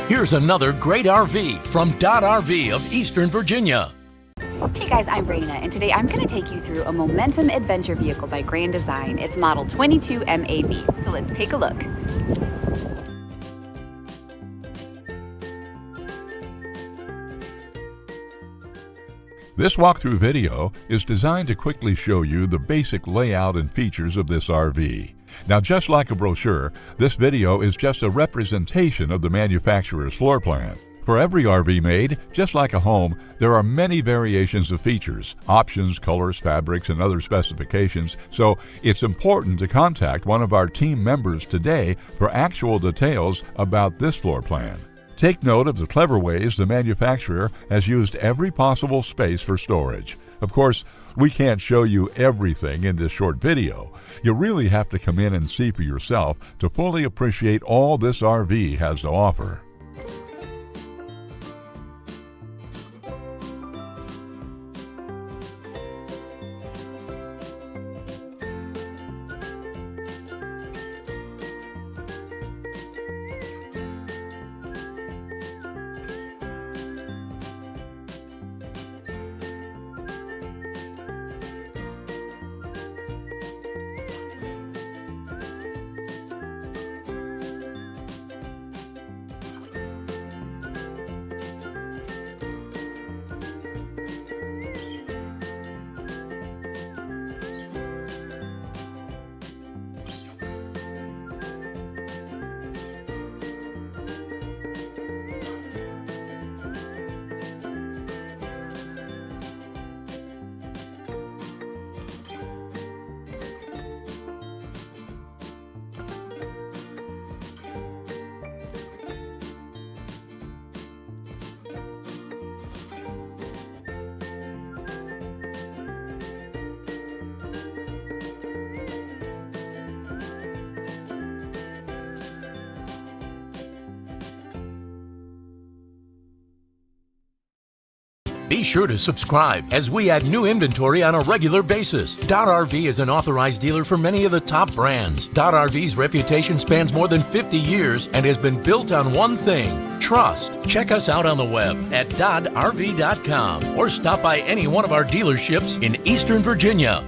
Here's another great RV from Dodd RV of Eastern Virginia. Hey guys, I'm Raina, and today I'm going to take you through a Momentum adventure vehicle by Grand Design. It's model 22MAV, so let's take a look. This walkthrough video is designed to quickly show you the basic layout and features of this RV. Now, just like a brochure, this video is just a representation of the manufacturer's floor plan. For every RV made, just like a home, there are many variations of features, options, colors, fabrics, and other specifications, so it's important to contact one of our team members today for actual details about this floor plan. Take note of the clever ways the manufacturer has used every possible space for storage. Of course, we can't show you everything in this short video. You really have to come in and see for yourself to fully appreciate all this RV has to offer. Be sure to subscribe as we add new inventory on a regular basis. Dodd RV is an authorized dealer for many of the top brands. Dodd RV's reputation spans more than 50 years and has been built on one thing: trust. Check us out on the web at doddrv.com or stop by any one of our dealerships in Eastern Virginia.